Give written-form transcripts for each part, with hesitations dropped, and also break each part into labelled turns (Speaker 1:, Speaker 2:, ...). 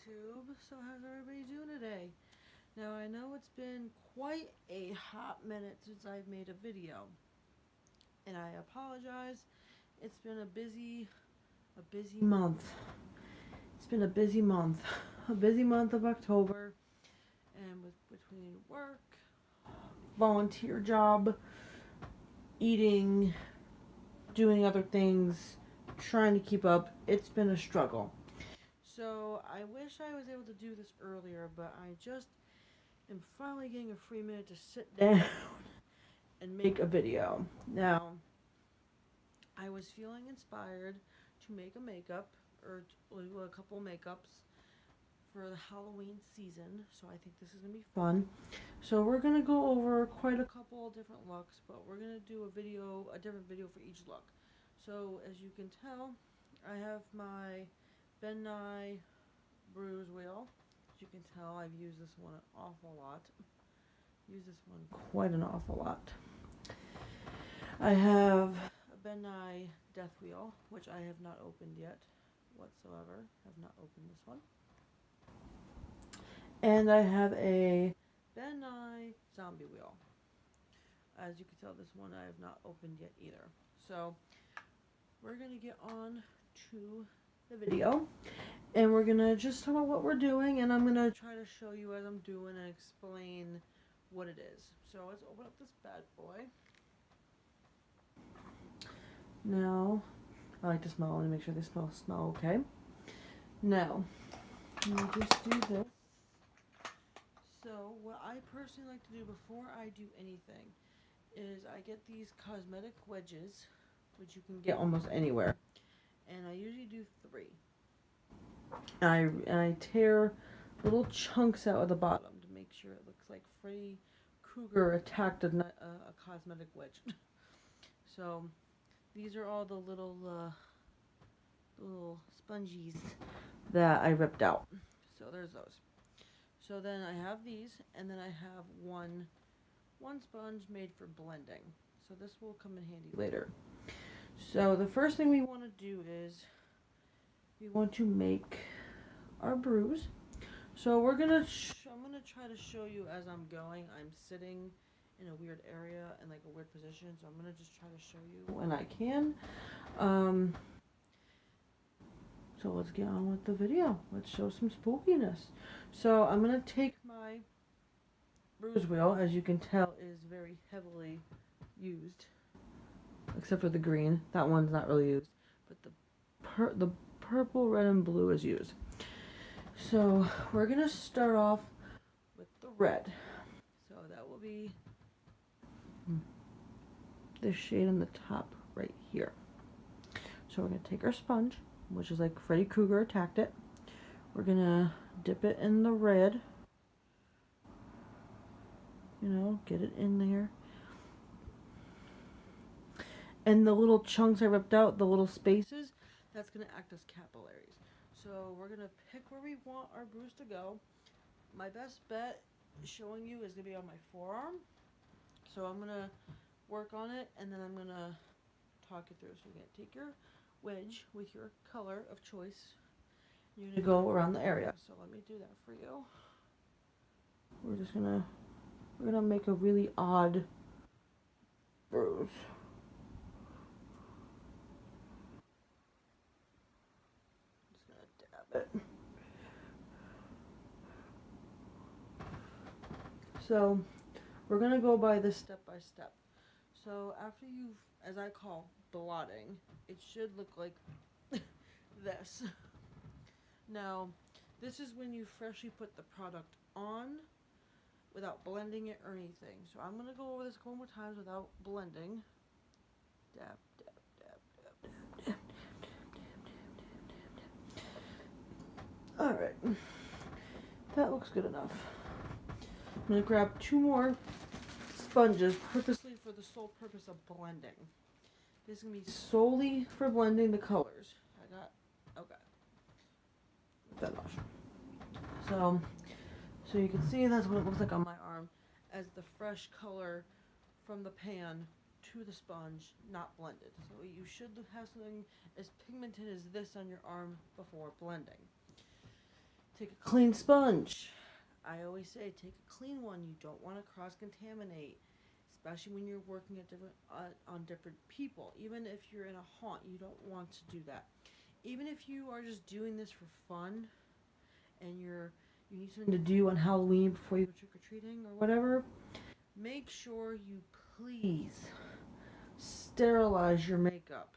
Speaker 1: YouTube. So how's everybody doing today? Now I know it's been quite a hot minute since I've made a video, and I apologize. It's been a busy month. It's been a busy month, a busy month of October, and with between work, volunteer job, eating, doing other things, trying to keep up, it's been a struggle. So I wish I was able to do this earlier, but I just am finally getting a free minute to sit down and make a video. Now, I was feeling inspired to make a makeup, or a couple makeups for the Halloween season, so I think this is going to be fun. So we're going to go over quite a couple different looks, but we're going to do a different video for each look. So as you can tell, I have my Ben Nye bruise wheel. As you can tell, I've used this one an awful lot. Used this one quite an awful lot. I have a Ben Nye death wheel, which I have not opened yet whatsoever. Have not opened this one. And I have a Ben Nye zombie wheel. As you can tell, this one I have not opened yet either. So we're going to get on to the video, and we're going to just talk about what we're doing, and I'm going to try to show you as I'm doing and explain what it is. So let's open up this bad boy. Now, I like to smell and make sure they smell okay. Now, let me just do this. So what I personally like to do before I do anything is I get these cosmetic wedges, which you can get almost anywhere, and I usually do 3. And I tear little chunks out of the bottom to make sure it looks like Freddy Krueger attacked a cosmetic wedge. So these are all the little sponges that I ripped out. So there's those. So then I have these, and then I have one sponge made for blending. So this will come in handy later. So the first thing we want to do is we want to make our bruise. So I'm gonna try to show you as I'm going. I'm sitting in a weird area and like a weird position, so I'm gonna just try to show you when I can. So let's get on with the video. Let's show some spookiness. So I'm gonna take my bruise wheel, as you can tell is very heavily used, except for the green. That one's not really used, but the purple, red, and blue is used. So we're gonna start off with the red. So that will be this shade on the top right here. So we're gonna take our sponge, which is like Freddy Krueger attacked it. We're gonna dip it in the red. You know, get it in there. And the little chunks I ripped out, the little spaces, that's gonna act as capillaries. So we're gonna pick where we want our bruise to go. My best bet showing you is gonna be on my forearm. So I'm gonna work on it, and then I'm gonna talk you through. So you're gonna take your wedge with your color of choice. You're gonna go around the area. So let me do that for you. We're gonna make a really odd bruise. Just gonna dab it. So we're gonna go by this step by step. So after you've, as I call, blotting, it should look like this. Now, this is when you freshly put the product on without blending it or anything. So I'm going to go over this a couple more times without blending. Dab, dab, dab, dab, dab, dab, dab, dab, dab, dab. Alright. That looks good enough. I'm going to grab 2 more sponges purposely for the sole purpose of blending. This is going to be solely for blending the colors. Okay. That off. So you can see that's what it looks like on my arm, as the fresh color from the pan to the sponge, not blended. So you should have something as pigmented as this on your arm before blending. Take a clean sponge. I always say take a clean one. You don't want to cross-contaminate, especially when you're working at different on different people. Even if you're in a haunt, you don't want to do that. Even if you are just doing this for fun, and you need something to do on Halloween before you go trick or treating or whatever, make sure you please sterilize your makeup.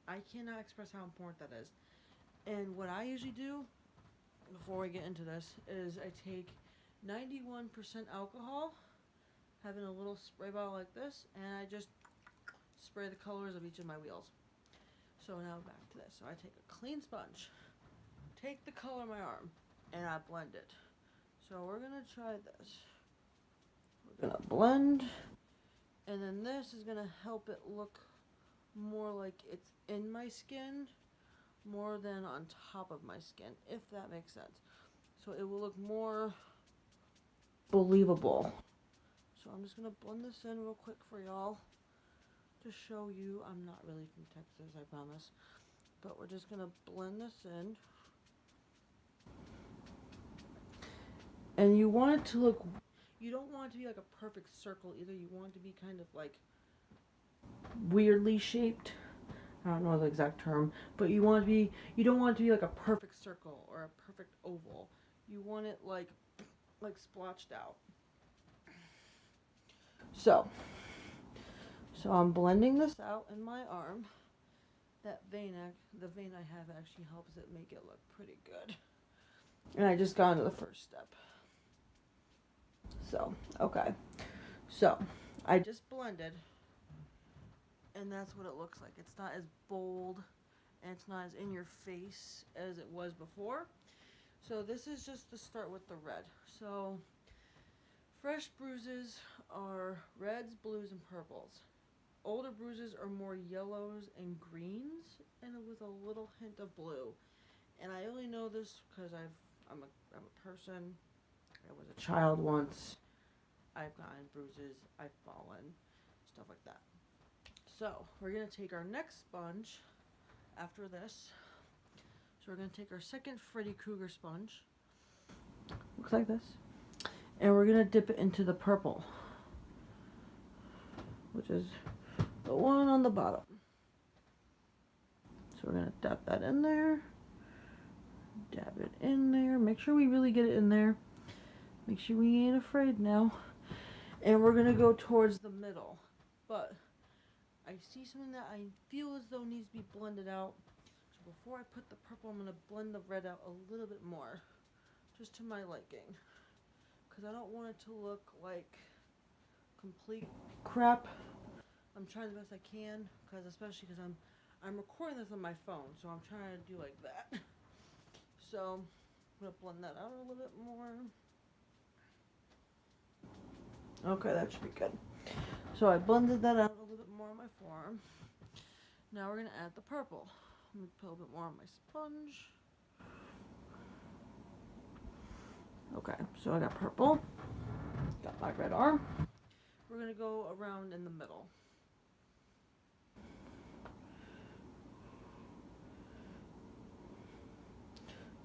Speaker 1: I cannot express how important that is. And what I usually do before we get into this is I take 91% alcohol, having a little spray bottle like this, and I just spray the colors of each of my wheels. So now back to this. So I take a clean sponge, take the color of my arm, and I blend it. So we're going to try this. We're going to blend, and then this is going to help it look more like it's in my skin more than on top of my skin, if that makes sense. So it will look more believable. So I'm just going to blend this in real quick for y'all to show you. I'm not really from Texas, I promise. But we're just going to blend this in. And you want it to look, you don't want it to be like a perfect circle either. You want it to be kind of like weirdly shaped. I don't know the exact term, but you don't want it to be like a perfect circle or a perfect oval. You want it like splotched out. So I'm blending this out in my arm. The vein I have actually helps it make it look pretty good. And I just got into the first step. So, okay. So, I just blended. And that's what it looks like. It's not as bold and it's not as in your face as it was before. So this is just to start with the red. So fresh bruises are reds, blues, and purples. Older bruises are more yellows and greens and with a little hint of blue. And I only know this because I'm a person. I was a child once. I've gotten bruises. I've fallen. Stuff like that. So we're going to take our next sponge after this. So we're going to take our second Freddy Krueger sponge. Looks like this. And we're going to dip it into the purple, which is the one on the bottom. So we're going to dab that in there. Dab it in there. Make sure we really get it in there. Make sure we ain't afraid now. And we're going to go towards the middle. But I see something that I feel as though needs to be blended out. So before I put the purple, I'm going to blend the red out a little bit more. Just to my liking. Because I don't want it to look like complete crap. I'm trying the best I can. Especially because I'm recording this on my phone. So I'm trying to do like that. So I'm going to blend that out a little bit more. Okay, that should be good. So I blended that out a little bit more on my forearm. Now we're going to add the purple. I'm going to put a little bit more on my sponge. Okay, so I got purple. Got my red arm. We're going to go around in the middle.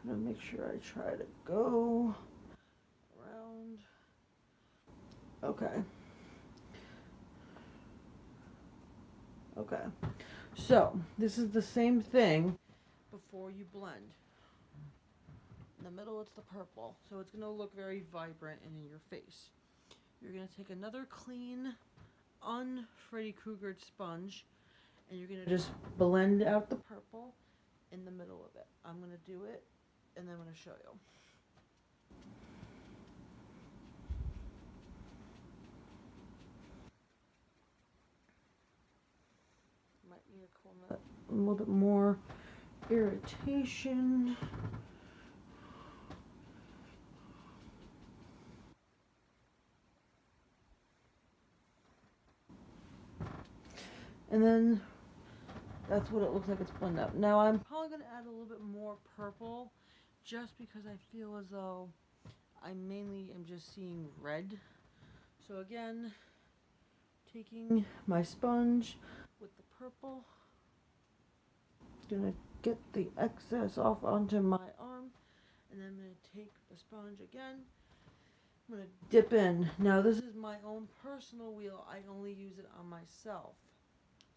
Speaker 1: I'm going to make sure I try to go around. Okay. Okay. So, this is the same thing before you blend. In the middle, it's the purple. So it's going to look very vibrant and in your face. You're going to take another clean, un-Freddy Krueger sponge, and you're going to just blend out the purple in the middle of it. I'm going to do it, and then I'm going to show you. Might need to cool that a little bit more irritation. And then that's what it looks like it's blended out. Now I'm probably going to add a little bit more purple just because I feel as though I mainly am just seeing red. So again, taking my sponge with the purple, gonna get the excess off onto my arm, And then I'm going to take the sponge again. I'm going to dip in. Now this is my own personal wheel. I only use it on myself.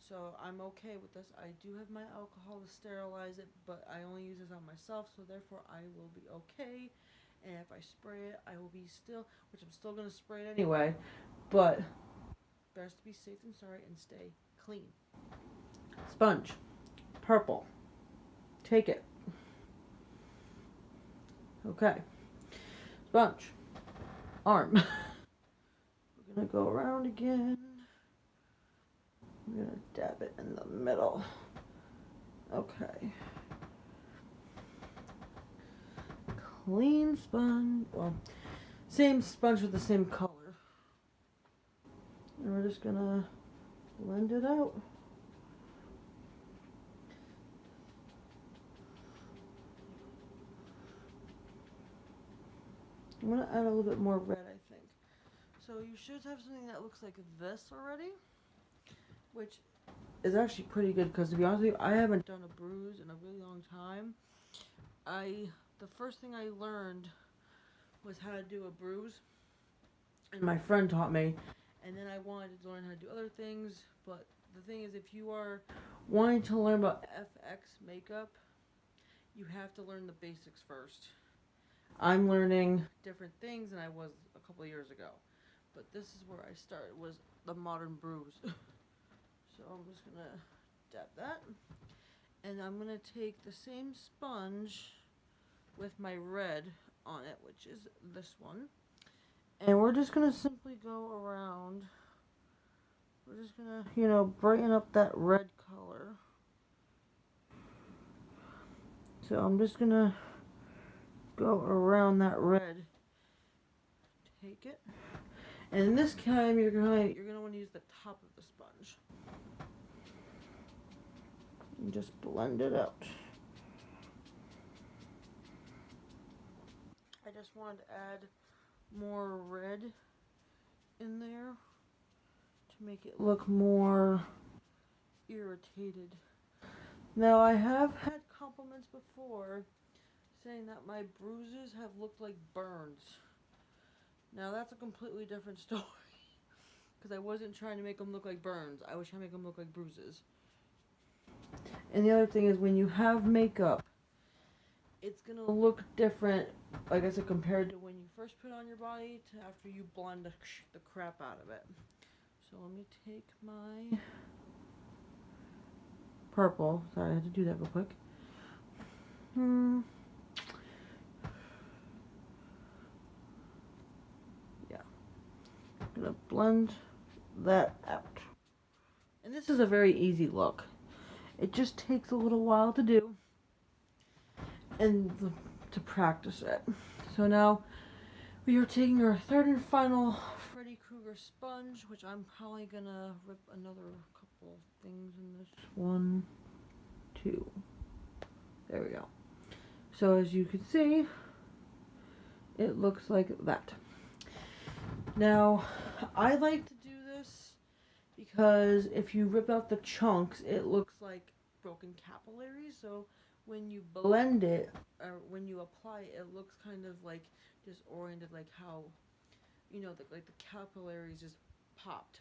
Speaker 1: So I'm okay with this. I do have my alcohol to sterilize it, but I only use this on myself, so therefore I will be okay. And if I spray it, I will be still, which I'm still going to spray it anyway, but best to be safe than sorry and stay clean. Sponge, purple. Take it. Okay. Sponge, arm. We're going to go around again. I'm going to dab it in the middle. Okay. Clean sponge. Well, same sponge with the same color. And we're just going to blend it out. I'm going to add a little bit more red, I think. So you should have something that looks like this already, which is actually pretty good because, to be honest with you, I haven't done a bruise in a really long time. The first thing I learned was how to do a bruise, and my friend taught me, and then I wanted to learn how to do other things, but the thing is, if you are wanting to learn about FX makeup, you have to learn the basics first. I'm learning different things than I was a couple of years ago, but this is where I started, was the modern bruise. So I'm just going to dab that, and I'm going to take the same sponge with my red on it, which is this one, and we're just going to simply go around. We're just going to, brighten up that red color. So I'm just going to go around that red. Take it. And this time you're going to want to use the top of the sponge. And just blend it out. I just wanted to add more red in there to make it look more irritated. Now, I have had compliments before saying that my bruises have looked like burns. Now, that's a completely different story, because I wasn't trying to make them look like burns. I was trying to make them look like bruises. And the other thing is, when you have makeup, it's going to look different, like I said, compared to when you first put it on your body to after you blend the crap out of it. So let me take my purple. Sorry, I had to do that real quick. Yeah. I'm going to blend that out. And this is a very easy look. It just takes a little while to do and to practice it. So now we are taking our third and final Freddy Krueger sponge, which I'm probably going to rip another couple things in this. 1, 2. There we go. So as you can see, it looks like that. Now, I like to do this because if you rip out the chunks, it looks like broken capillaries. So when you blend it, or when you apply it, it looks kind of like disoriented, like how, like the capillaries just popped,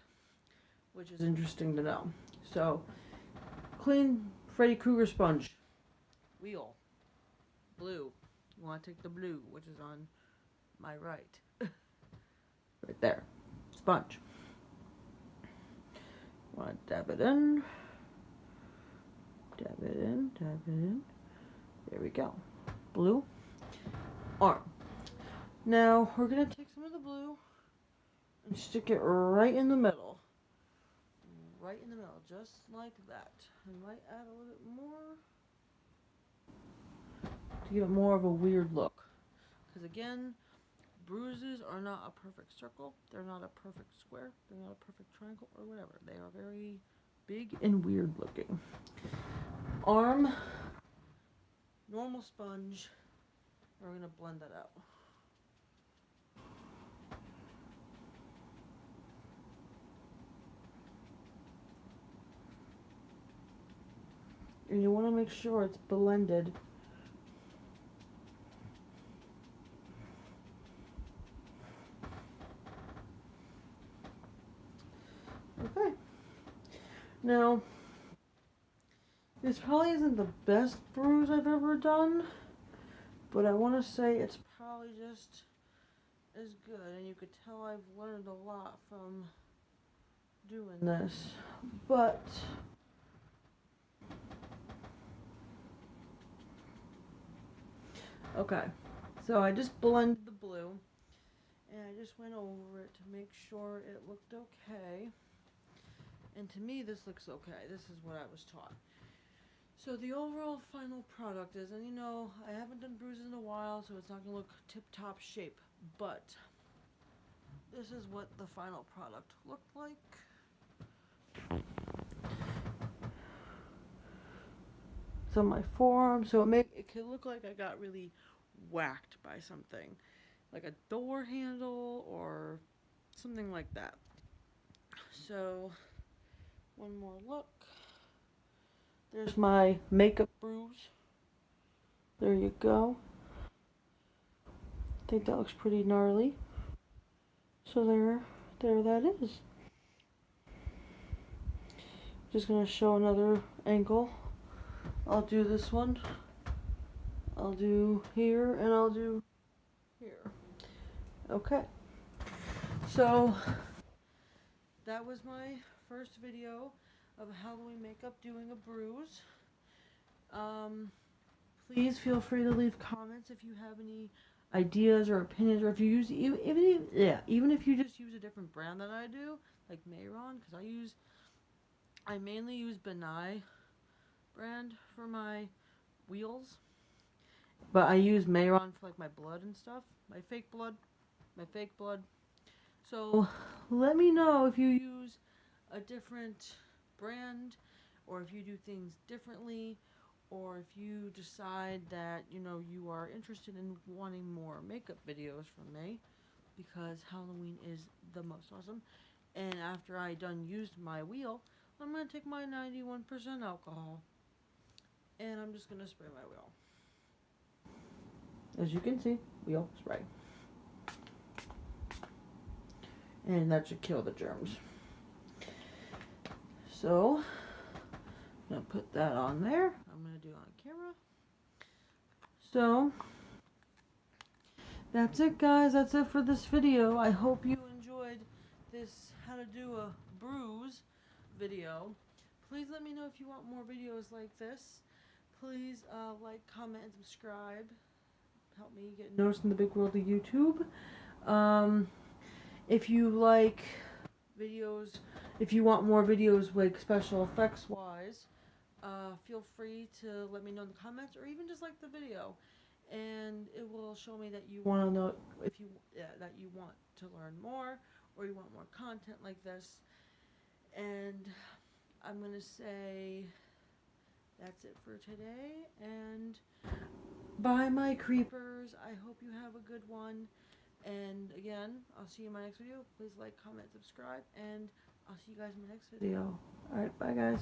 Speaker 1: which is interesting to know. So, clean Freddy Krueger sponge. Wheel. Blue. You want to take the blue, which is on my right. Right there. Sponge. Want to dab it in. Dab it in, dab it in. There we go. Blue. Arm. Now, we're going to take some of the blue and stick it right in the middle. Right in the middle, just like that. I might add a little bit more to give it more of a weird look. Because again, bruises are not a perfect circle. They're not a perfect square. They're not a perfect triangle or whatever. They are very big and weird looking. Arm, normal sponge. We're going to blend that out. And you want to make sure it's blended. Now, this probably isn't the best bruise I've ever done, but I want to say it's probably just as good, and you could tell I've learned a lot from doing this. But okay, so I just blended the blue, and I just went over it to make sure it looked okay. And to me, this looks okay. This is what I was taught. So the overall final product is, and you know, I haven't done bruises in a while, so it's not going to look tip-top shape, but this is what the final product looked like. It's on my forearm, so it could look like I got really whacked by something, like a door handle or something like that. So, one more look. There's my makeup bruise. There you go. I think that looks pretty gnarly. So there that is. Just gonna show another angle. I'll do this one. I'll do here, and I'll do here. Okay. So that was my first video of Halloween makeup doing a bruise. Please feel free to leave comments if you have any ideas or opinions, or if you use even if you just use a different brand than I do, like Mayron, because I mainly use Benai brand for my wheels, but I use Mayron for like my blood and stuff, my fake blood. So let me know if you use a different brand, or if you do things differently, or if you decide that, you know, you are interested in wanting more makeup videos from me, because Halloween is the most awesome. And after I done used my wheel, I'm going to take my 91% alcohol, and I'm just going to spray my wheel. As you can see, wheel spray. And that should kill the germs. So, I'm going to put that on there. I'm going to do it on camera. So, that's it, guys. That's it for this video. I hope you enjoyed this how to do a bruise video. Please let me know if you want more videos like this. Please like, comment, and subscribe. Help me get noticed in the big world of YouTube. If you like videos, if you want more videos like special effects wise, feel free to let me know in the comments, or even just like the video, and it will show me that you want to know if you that you want to learn more, or you want more content like this. And I'm gonna say that's it for today, and bye my creepers. I hope you have a good one. And again, I'll see you in my next video. Please like, comment, subscribe, and I'll see you guys in my next video. Alright, bye guys.